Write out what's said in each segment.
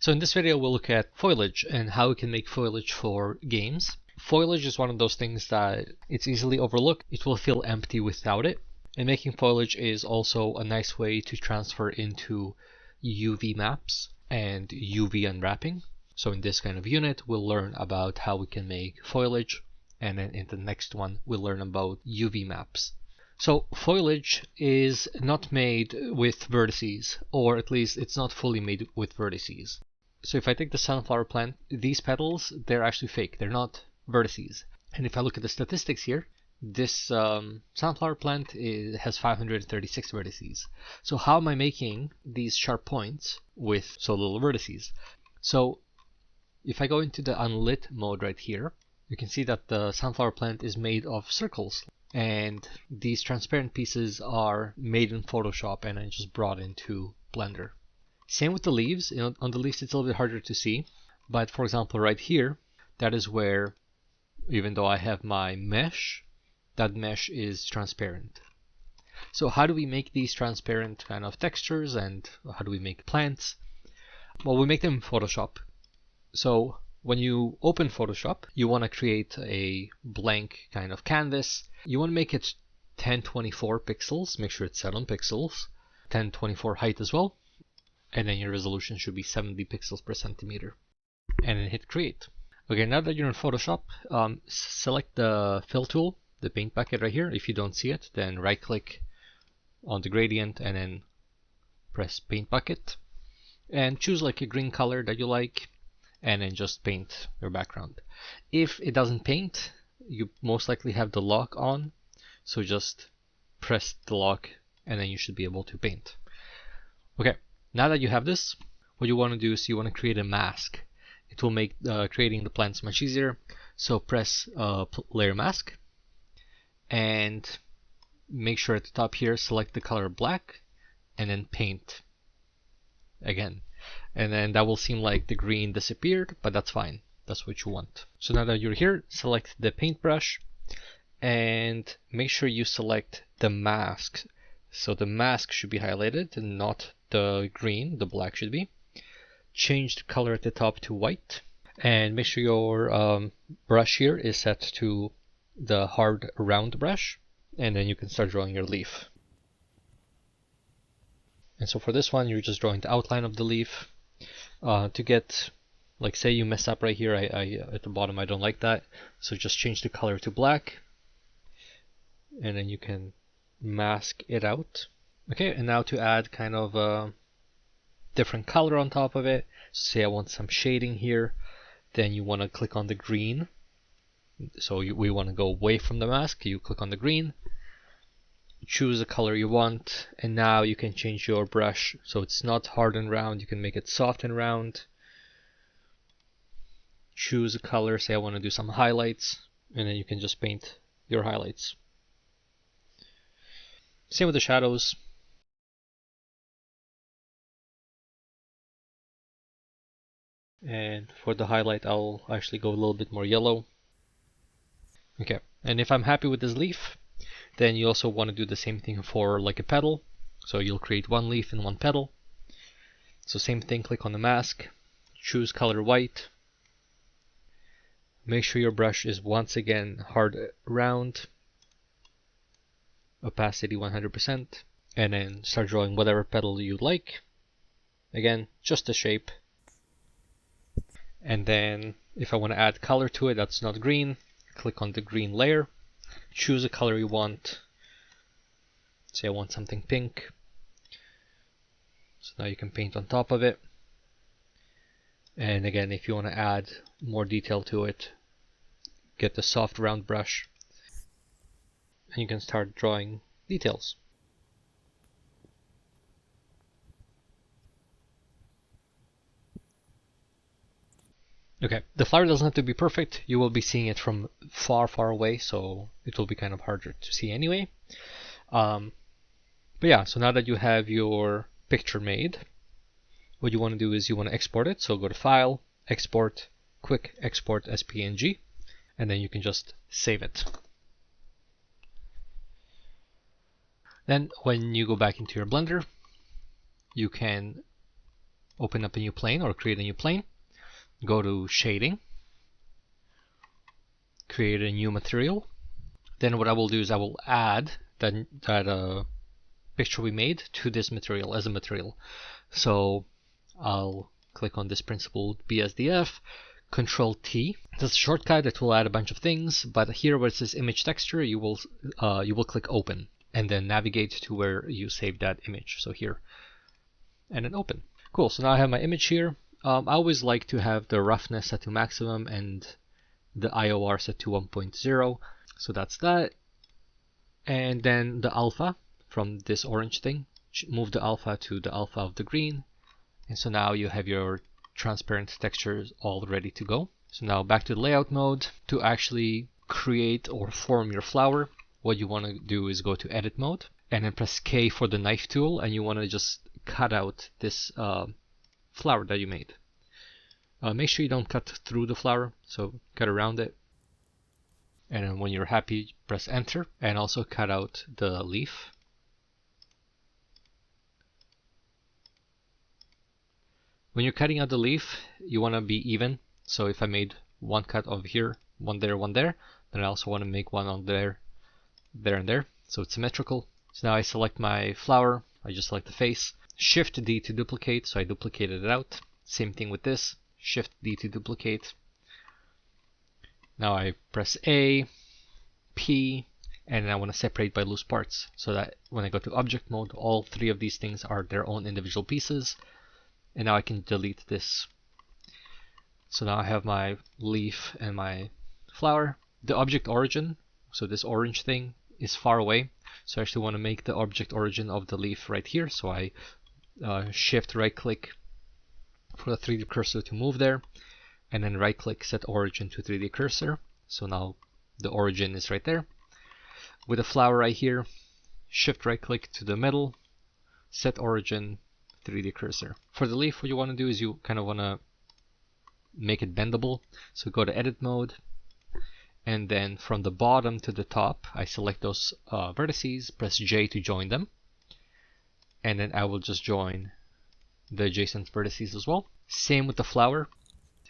So in this video we'll look at foliage and how we can make foliage for games. Foliage is one of those things that it's easily overlooked. It will feel empty without it. And making foliage is also a nice way to transfer into UV maps and UV unwrapping. So in this kind of unit we'll learn about how we can make foliage, and then in the next one we'll learn about UV maps. So foliage is not made with vertices, or at least it's not fully made with vertices. So if I take the sunflower plant, these petals, they're actually fake. They're not vertices. And if I look at the statistics here, this sunflower plant has 536 vertices. So how am I making these sharp points with so little vertices? So if I go into the unlit mode right here, you can see that the sunflower plant is made of circles. And these transparent pieces are made in Photoshop and I just brought into Blender. Same with the leaves. On the leaves it's a little bit harder to see, but for example right here, that is where, even though I have my mesh, that mesh is transparent. So how do we make these transparent kind of textures, and how do we make plants? Well, we make them in Photoshop. So when you open Photoshop, you want to create a blank kind of canvas. You want to make it 1024 pixels. Make sure it's set on pixels. 1024 height as well. And then your resolution should be 70 pixels per centimeter. And then hit create. Okay, now that you're in Photoshop, select the fill tool, the paint bucket right here. If you don't see it, then right click on the gradient and then press paint bucket. And choose like a green color that you like, and then just paint your background. If it doesn't paint, you most likely have the lock on, so just press the lock and then you should be able to paint. Okay, now that you have this, what you want to do is you want to create a mask. It will make creating the plants much easier. So press layer mask and make sure at the top here select the color black and then paint again. And then that will seem like the green disappeared, but that's fine. That's what you want. So now that you're here, select the paintbrush and make sure you select the mask. So the mask should be highlighted and not the green, the black should be. Change the color at the top to white and make sure your brush here is set to the hard round brush, and then you can start drawing your leaf. And so for this one, you're just drawing the outline of the leaf. To get, like say you mess up right here, I at the bottom, I don't like that. So just change the color to black. And then you can mask it out. Okay, and now to add kind of a different color on top of it. So say I want some shading here. Then you want to click on the green. So we want to go away from the mask. You click on the green. Choose the color you want, and now you can change your brush so it's not hard and round. You can make it soft and round. Choose a color, say I want to do some highlights, and then you can just paint your highlights. Same with the shadows. And for the highlight, I'll actually go a little bit more yellow. Okay, and if I'm happy with this leaf, then you also want to do the same thing for like a petal. So you'll create one leaf and one petal. So same thing, click on the mask, choose color white. Make sure your brush is once again hard round, opacity 100%, and then start drawing whatever petal you like. Again, just the shape. And then if I want to add color to it that's not green, click on the green layer. Choose a color you want. Say I want something pink. So now you can paint on top of it. And again, if you want to add more detail to it, get the soft round brush and you can start drawing details. Okay, the flower doesn't have to be perfect. You will be seeing it from far, far away, so it will be kind of harder to see anyway. But yeah, so now that you have your picture made, what you want to do is you want to export it. So go to File, Export, Quick Export as PNG, and then you can just save it. Then when you go back into your Blender, you can open up a new plane or create a new plane, go to shading, create a new material. Then what I will do is I will add that picture we made to this material as a material. So I'll click on this principled BSDF, Control T. That's a shortcut that will add a bunch of things, but here where it says image texture, you will click open and then navigate to where you saved that image. So here, and then open. Cool, so now I have my image here. I always like to have the roughness set to maximum and the IOR set to 1.0. So that's that. And then the alpha from this orange thing, move the alpha to the alpha of the green. And so now you have your transparent textures all ready to go. So now back to the layout mode. To actually create or form your flower, what you want to do is go to edit mode and then press K for the knife tool, and you want to just cut out this flower that you made. Make sure you don't cut through the flower, so cut around it. And then when you're happy, press enter and also cut out the leaf. When you're cutting out the leaf, you want to be even. So if I made one cut over here, one there, then I also want to make one on there, there and there. So it's symmetrical. So now I select my flower. I just select the face. Shift D to duplicate. So I duplicated it out. Same thing with this. Shift D to duplicate. Now I press A, P, and I want to separate by loose parts so that when I go to object mode, all three of these things are their own individual pieces. And now I can delete this. So now I have my leaf and my flower. The object origin, so this orange thing, is far away. So I actually want to make the object origin of the leaf right here. So I shift right click for the 3D cursor to move there. And then right click, set origin to 3D cursor. So now the origin is right there. With the flower right here, shift right click to the middle, set origin, 3D cursor. For the leaf, what you want to do is you kind of want to make it bendable. So go to edit mode, and then from the bottom to the top, I select those vertices, press J to join them, and then I will just join the adjacent vertices as well. Same with the flower.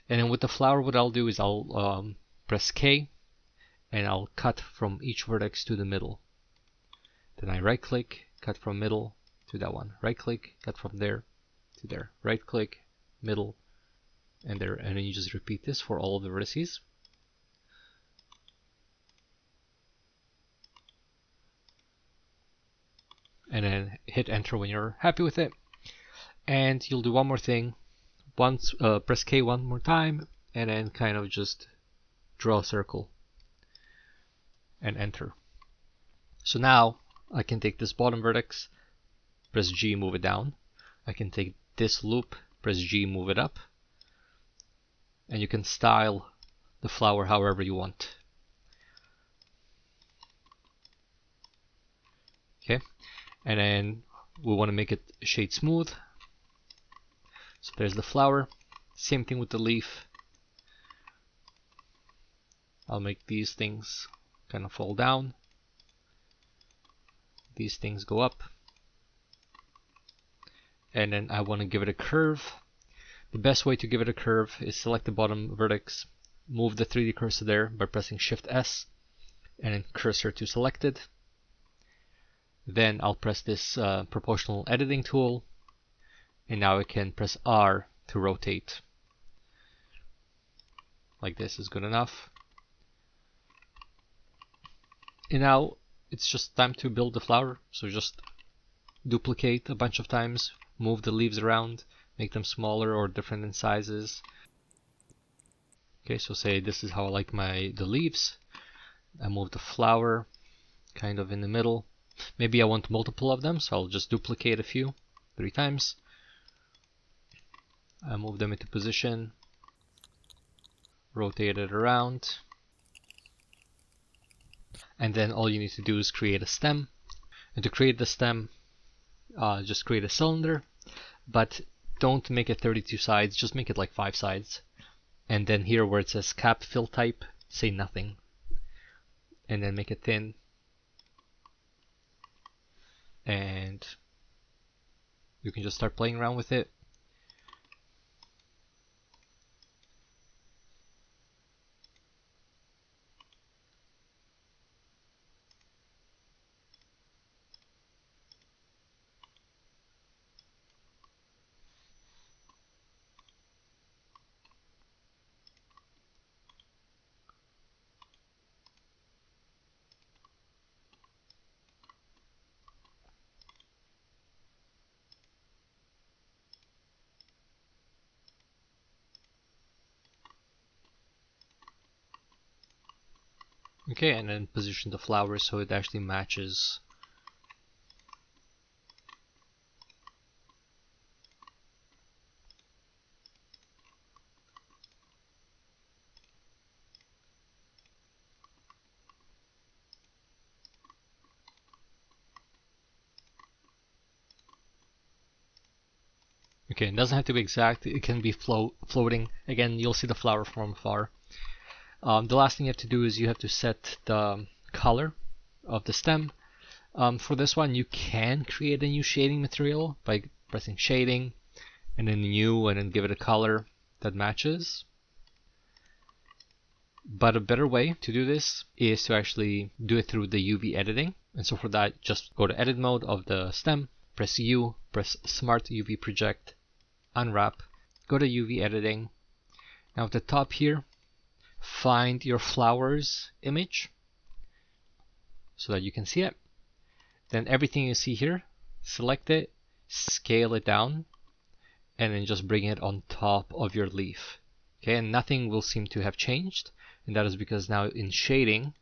And then with the flower, what I'll do is I'll press K, and I'll cut from each vertex to the middle. Then I right click, cut from middle to that one. Right click, cut from there to there. Right click, middle, and there. And then you just repeat this for all of the vertices. And then hit enter when you're happy with it. And you'll do one more thing. Once press K one more time, and then kind of just draw a circle and enter. So now I can take this bottom vertex, press G, move it down. I can take this loop, press G, move it up, and you can style the flower however you want. Okay, and then we want to make it shade smooth. So there's the flower. Same thing with the leaf. I'll make these things kind of fall down. These things go up. And then I want to give it a curve. The best way to give it a curve is select the bottom vertex, move the 3D cursor there by pressing Shift S, and then cursor to selected. Then I'll press this proportional editing tool, and now I can press R to rotate. Like this is good enough. And now it's just time to build the flower. So just duplicate a bunch of times, move the leaves around, make them smaller or different in sizes. Okay, so say this is how I like the leaves. I move the flower kind of in the middle. Maybe I want multiple of them, so I'll just duplicate a few 3 times. I move them into position, rotate it around, and then all you need to do is create a stem. And to create the stem, just create a cylinder, but don't make it 32 sides, just make it like 5 sides. And then here where it says cap fill type, say nothing, and then make it thin, and you can just start playing around with it. Okay, and then position the flowers so it actually matches. Okay, it doesn't have to be exact, it can be floating. Again, you'll see the flower from afar. The last thing you have to do is you have to set the color of the stem. For this one, you can create a new shading material by pressing shading and then new and then give it a color that matches. But a better way to do this is to actually do it through the UV editing. And so for that, just go to edit mode of the stem, press U, press Smart UV Project, unwrap, go to UV editing. Now at the top here, find your flowers image so that you can see it. Then everything you see here, select it, scale it down, and then just bring it on top of your leaf. Okay, and nothing will seem to have changed, and that is because now in shading,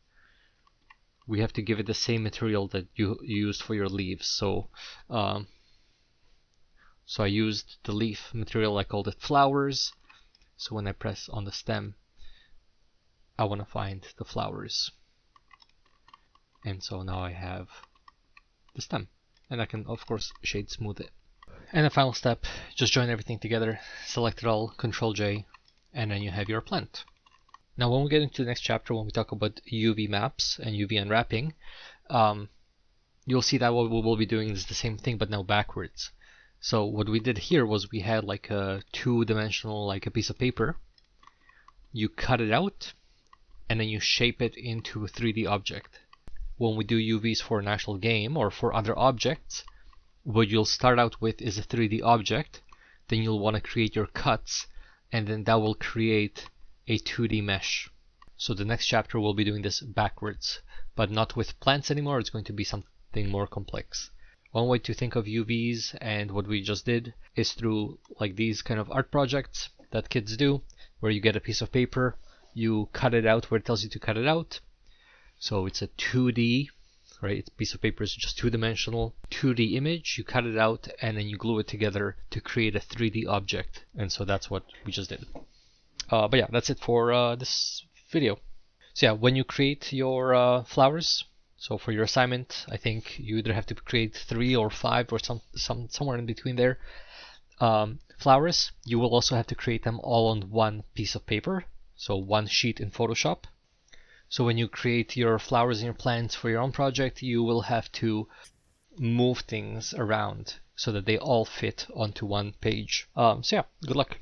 we have to give it the same material that you used for your leaves. So I used the leaf material, I called it flowers. So when I press on the stem, I want to find the flowers. And so now I have the stem. And I can, of course, shade smooth it. And the final step, just join everything together, select it all, Control J, and then you have your plant. Now when we get into the next chapter, when we talk about UV maps and UV unwrapping, you'll see that what we will be doing is the same thing, but now backwards. So what we did here was we had like a two-dimensional, like a piece of paper. You cut it out, and then you shape it into a 3D object. When we do UVs for an actual game or for other objects, what you'll start out with is a 3D object, then you'll want to create your cuts, and then that will create a 2D mesh. So the next chapter will be doing this backwards, but not with plants anymore. It's going to be something more complex. One way to think of UVs and what we just did is through like these kind of art projects that kids do, where you get a piece of paper, you cut it out where it tells you to cut it out. So it's a 2D, right? A piece of paper is just two-dimensional 2D image. You cut it out and then you glue it together to create a 3D object. And so that's what we just did. But yeah, that's it for this video. So yeah, when you create your flowers, so for your assignment, I think you either have to create 3 or 5 or somewhere in between there. Flowers, you will also have to create them all on one piece of paper, so one sheet in Photoshop. So when you create your flowers and your plants for your own project, you will have to move things around so that they all fit onto one page. So yeah, good luck.